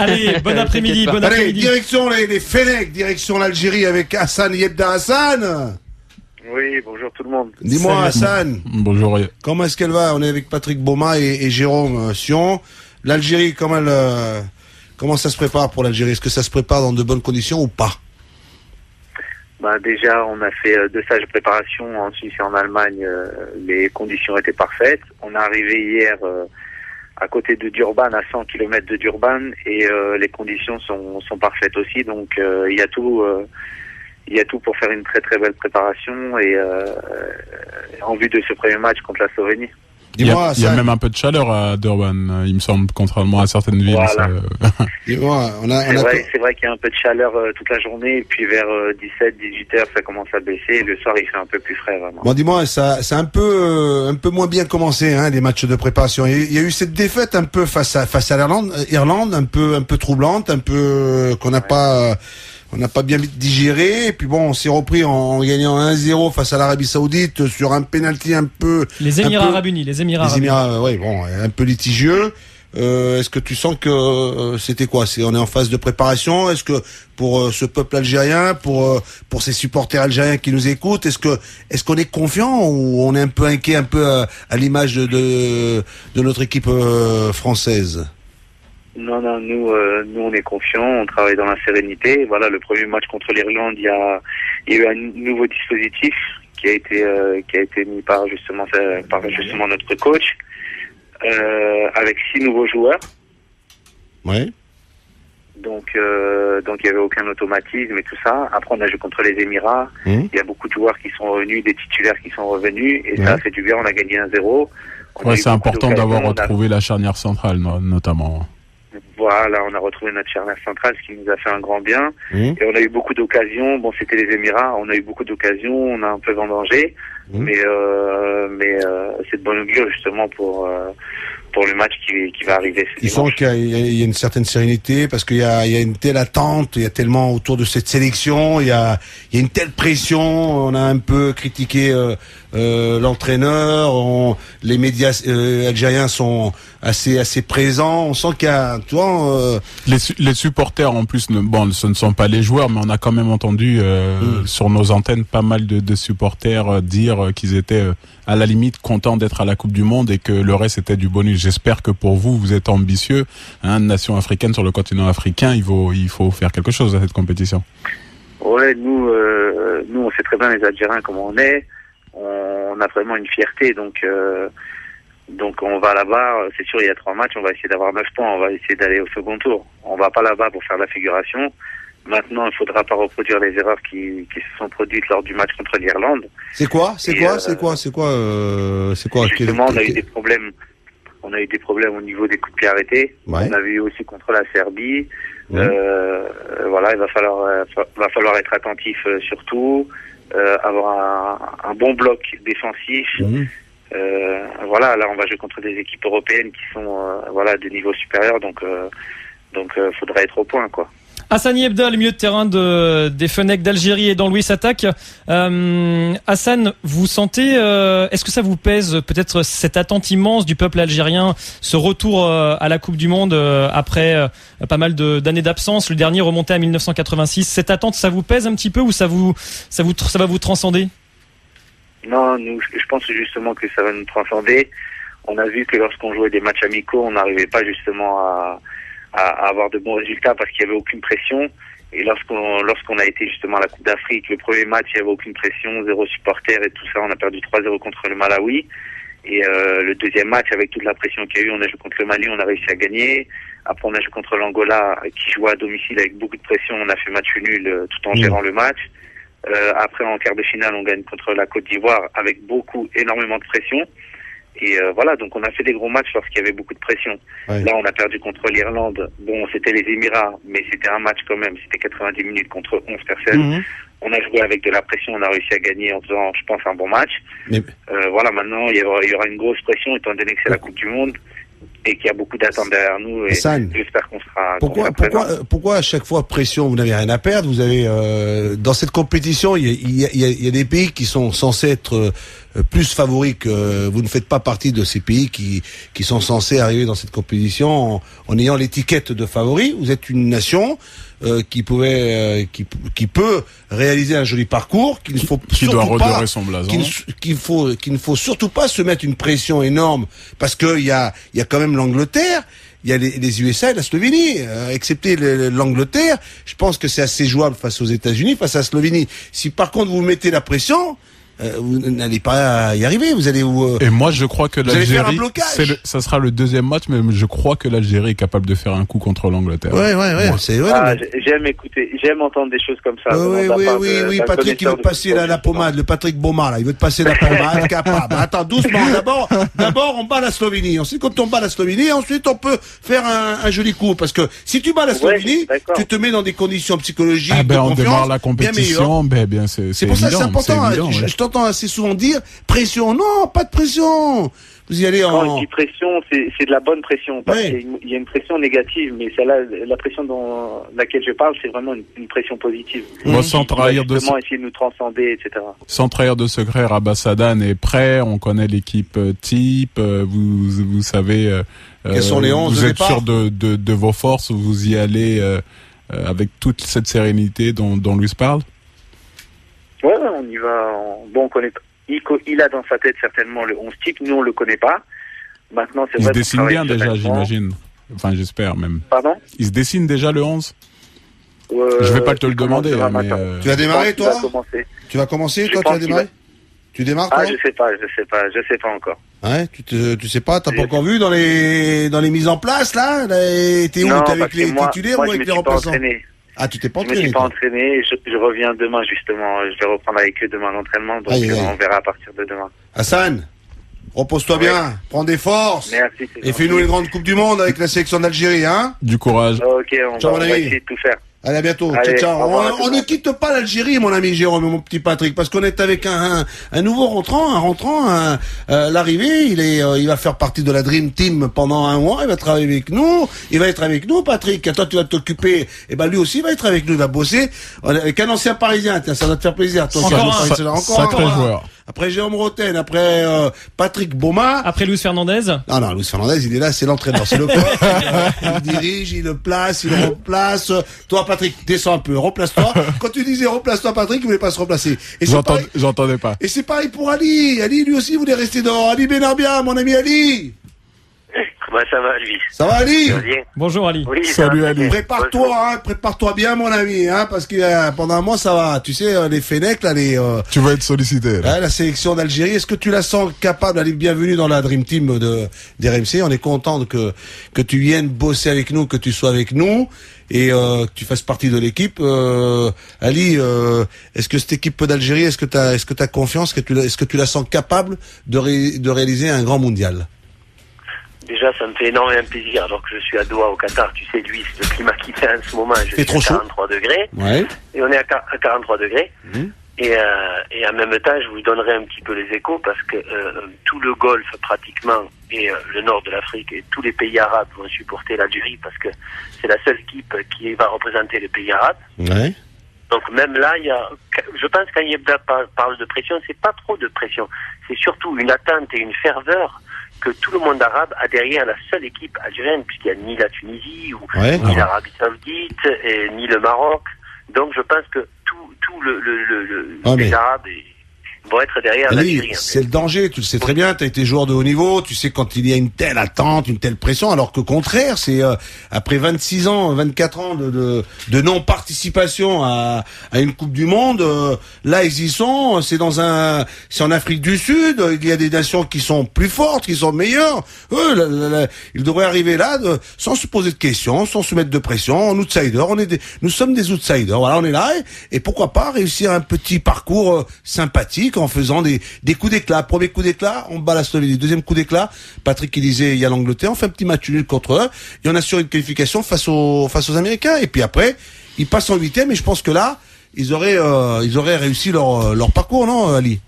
Allez, bon après-midi, bon Allez, après-midi. direction les Fennecs, direction l'Algérie avec Hassan Yebda. Hassan, Oui, bonjour tout le monde. dis-moi Salut. Hassan, Bonjour. comment est-ce qu'elle va? On est avec Patrick Bauma et Jérôme Sion. L'Algérie, comment ça se prépare pour l'Algérie? Est-ce que ça se prépare dans de bonnes conditions ou pas? Déjà, on a fait 2 stages de préparation en Suisse et en Allemagne. Les conditions étaient parfaites. On est arrivé hier à côté de Durban, à 100 km de Durban, et les conditions sont parfaites aussi. Donc, il y a tout pour faire une très très belle préparation et en vue de ce premier match contre la Slovénie. Il y Dis-moi a Hassan, même un peu de chaleur à Durban, il me semble, contrairement à certaines villes. Voilà. dis-moi, C'est vrai qu'il y a un peu de chaleur toute la journée, et puis vers 17-18 heures, ça commence à baisser, et le soir, il fait un peu plus frais, vraiment. Bon, dis-moi, ça a un peu moins bien commencé, hein, les matchs de préparation. Il y a eu cette défaite un peu face à Irlande, un peu troublante, un peu qu'on n'a pas bien digéré. Et puis bon, on s'est repris en gagnant 1-0 face à l'Arabie Saoudite sur un penalty un peu. Les Émirats Arabes Unis, les Émirats Arabes Unis. Oui, bon, un peu litigieux. Est-ce que tu sens que c'était quoi? On est en phase de préparation. Est-ce que pour ce peuple algérien, pour ces supporters algériens qui nous écoutent, est-ce qu'on est confiant ou on est un peu inquiet, un peu à l'image de notre équipe française? Non, nous on est confiants, on travaille dans la sérénité. Voilà, le premier match contre l'Irlande, il y a eu un nouveau dispositif qui a été mis par justement notre coach, avec 6 nouveaux joueurs. Ouais. Donc il y avait aucun automatisme et tout ça. Après, on a joué contre les Émirats. Il y a beaucoup de joueurs qui sont revenus, des titulaires qui sont revenus, et ça a fait du bien. On a gagné 1-0. Ouais, c'est important d'avoir retrouvé la charnière centrale, notamment. Voilà, on a retrouvé notre charnière centrale, ce qui nous a fait un grand bien. Et on a eu beaucoup d'occasions. Bon, c'était les Émirats, on a eu beaucoup d'occasions, on a un peu vendangé. Mais c'est de bonne augure justement pour le match qui va arriver. Ils sentent qu'il y a une certaine sérénité parce qu'il y a une telle attente, il y a tellement autour de cette sélection, il y a une telle pression. On a un peu critiqué l'entraîneur, les médias algériens sont assez présents. On sent qu'il y a, tu vois, les supporters en plus, ce ne sont pas les joueurs, mais on a quand même entendu sur nos antennes pas mal de supporters dire qu'ils étaient à la limite contents d'être à la Coupe du Monde et que le reste était du bonus. J'espère que pour vous, vous êtes ambitieux, hein, nation africaine sur le continent africain, il faut faire quelque chose à cette compétition. Ouais, nous on sait très bien les Algériens comment on est. On a vraiment une fierté, donc on va là-bas. C'est sûr, il y a 3 matchs, on va essayer d'avoir 9 points, on va essayer d'aller au second tour. On va pas là-bas pour faire la figuration. Maintenant, il faudra pas reproduire les erreurs qui se sont produites lors du match contre l'Irlande. C'est quoi Justement, on a eu des problèmes. On a eu des problèmes au niveau des coups de pied arrêtés. Ouais. On a vu aussi contre la Serbie. Voilà, il va falloir être attentif surtout, avoir un bon bloc défensif. Voilà, là on va jouer contre des équipes européennes qui sont de niveau supérieur, donc faudra être au point, quoi. Hassan Yebda, le milieu de terrain des Fennecs d'Algérie et dans Louis Attaque. Hassan, vous sentez, est-ce que ça vous pèse peut-être cette attente immense du peuple algérien, ce retour à la Coupe du Monde après pas mal d'années d'absence, le dernier remonté à 1986. Cette attente, ça vous pèse un petit peu ou ça va vous transcender? Non, je pense justement que ça va nous transcender. On a vu que lorsqu'on jouait des matchs amicaux, on n'arrivait pas justement à avoir de bons résultats parce qu'il n'y avait aucune pression. Et lorsqu'on a été justement à la Coupe d'Afrique, le premier match, il n'y avait aucune pression, 0 supporters et tout ça. On a perdu 3-0 contre le Malawi. Et le deuxième match, avec toute la pression qu'il y a eu, on a joué contre le Mali, on a réussi à gagner. Après, on a joué contre l'Angola, qui jouait à domicile avec beaucoup de pression. On a fait match nul tout en gérant le match. Après, en quart de finale, on gagne contre la Côte d'Ivoire avec énormément de pression. Et voilà, donc on a fait des gros matchs lorsqu'il y avait beaucoup de pression. Ouais. Là, on a perdu contre l'Irlande. Bon, c'était les Émirats, mais c'était un match quand même. C'était 90 minutes contre 11 personnes. On a joué avec de la pression, on a réussi à gagner en faisant, je pense, un bon match. Voilà, maintenant, il y aura une grosse pression, étant donné que c'est la Coupe du Monde. et qu'il y a beaucoup d'attentes derrière nous. Et Hassan, j'espère qu'on sera pourquoi à chaque fois pression? Vous n'avez rien à perdre. Vous avez dans cette compétition, il y a des pays qui sont censés être plus favoris que vous ne faites pas partie de ces pays qui sont censés arriver dans cette compétition en ayant l'étiquette de favori. Vous êtes une nation qui peut réaliser un joli parcours, qu'il ne faut surtout pas, qu'il ne faut surtout pas se mettre une pression énorme, parce que il y a quand même l'Angleterre, il y a les USA et la Slovénie. Excepté l'Angleterre, je pense que c'est assez jouable face aux États-Unis, face à la Slovénie. Si par contre vous mettez la pression, vous n'allez pas y arriver. Vous allez Et moi, je crois que l'Algérie, ça sera le deuxième match, mais je crois que l'Algérie est capable de faire un coup contre l'Angleterre. Ouais. J'aime entendre des choses comme ça. Oui. Patrick, il veut te passer la pommade, le Patrick Beaumont, là. Il veut te passer la pommade, capable. Attends, doucement. D'abord, on bat la Slovénie. Ensuite, quand on bat la Slovénie, ensuite, on peut faire un joli coup. Parce que si tu bats la Slovénie, tu te mets dans des conditions psychologiques. On démarre la compétition, c'est pour ça, c'est important. Je t'entends assez souvent dire pression. Non, pas de pression. Vous y allez en... Quand je dis pression, c'est de la bonne pression. Parce qu'il y a une pression négative, mais celle-là, la pression dont laquelle je parle, c'est vraiment une pression positive. Moi, sans trahir essayer de nous transcender, etc. Sans trahir de secret, Rabat Sadan est prêt. On connaît l'équipe type. Vous savez. Quels sont les 11 vous de êtes départ sûr de vos forces. Vous y allez avec toute cette sérénité dont Luis parle. Ouais, on y va. Bon, on connaît. Il a dans sa tête certainement le 11 type. Nous, on le connaît pas. Maintenant, c'est vrai. Il se dessine bien déjà, j'imagine. Enfin, j'espère même. Pardon? Il se dessine déjà le 11. Je vais pas te le demander. Mais Tu vas démarrer, toi? Tu vas commencer, toi? Tu vas démarrer? Tu démarres, toi? Je sais pas encore. Ouais, tu sais pas, t'as pas encore vu dans les mises en place, là? T'es où? T'es avec les titulaires ou avec les remplaçants? Ah, tu t'es pas entraîné? Je me suis pas entraîné. Je reviens demain, justement. Je vais reprendre avec eux demain l'entraînement. Donc, on verra à partir de demain. Hassan, repose-toi bien. Prends des forces. Merci. Et fais-nous les grandes coupes du monde avec la sélection d'Algérie, hein? Du courage. Ok, on va essayer de tout faire. Allez, à bientôt. Allez, ciao. On ne quitte pas l'Algérie, mon ami Jérôme et mon petit Patrick, parce qu'on est avec un nouveau rentrant, l'arrivée, il va faire partie de la Dream Team pendant un mois, il va travailler avec nous, il va être avec nous, Patrick. Toi, tu vas t'occuper, lui aussi, il va être avec nous, il va bosser avec un ancien Parisien. Tiens, ça va te faire plaisir. Toi, sacré joueur. Après Jérôme Roten, après Patrick Beaumont. Après Luis Fernandez. Non, Luis Fernandez, il est là, c'est l'entraîneur, c'est le coach. Il dirige, il le place, il le replace. Toi, Patrick, descends un peu, replace-toi. Quand tu disais replace-toi, Patrick, il voulait pas se replacer. J'entendais pas. Et c'est pareil pour Ali. Ali, lui aussi, voulait rester dehors. Ali Benarbia, mon ami Ali. Ouais, ça va, lui. Ça va, Ali? Ça va bien. Bonjour, Ali. Oui, salut, Ali. Prépare-toi bien, mon ami, parce que pendant un mois, ça va. Tu sais, les Fennecs, là, tu vas être sollicité. La sélection d'Algérie, est-ce que tu la sens capable d'aller bienvenue dans la Dream Team d'RMC? On est content que tu viennes bosser avec nous, que tu sois avec nous et que tu fasses partie de l'équipe. Ali, est-ce que cette équipe d'Algérie, est-ce que t'as confiance, est-ce que tu la sens capable de réaliser un grand mondial? Déjà, ça me fait énormément plaisir, alors que je suis à Doha, au Qatar. Tu sais, lui, c'est le climat qu'il fait en ce moment. Je suis à 43 degrés. Ouais. Et on est à 43 degrés. Et en même temps, je vous donnerai un petit peu les échos, parce que tout le Golfe, pratiquement, et le nord de l'Afrique, et tous les pays arabes vont supporter l'Algérie, parce que c'est la seule équipe qui va représenter les pays arabes. Ouais. Donc même là, je pense quand Yebda parle de pression, c'est pas trop de pression. C'est surtout une attente et une ferveur que tout le monde arabe a derrière la seule équipe algérienne, puisqu'il n'y a ni la Tunisie, ni l'Arabie Saoudite, ni le Maroc. Donc je pense que tout les Arabes vont être derrière l'Algérie. C'est le danger, tu le sais très bien, tu as été joueur de haut niveau, tu sais quand il y a une telle attente, une telle pression, alors qu'au contraire, c'est après 26 ans, 24 ans de non-participation à une Coupe du Monde, là ils y sont, c'est en Afrique du Sud, il y a des nations qui sont plus fortes, qui sont meilleures, eux, ils devraient arriver là sans se poser de questions, sans se mettre de pression, en outsider, nous sommes des outsiders, voilà, on est là, et pourquoi pas réussir un petit parcours sympathique, en faisant des coups d'éclat. Premier coup d'éclat, on bat la Slovénie. Deuxième coup d'éclat, Patrick il disait il y a l'Angleterre, on fait un petit match nul contre eux et on assure une qualification face aux Américains. Et puis après, ils passent en 8e et je pense que là, ils auraient réussi leur parcours, non, Ali?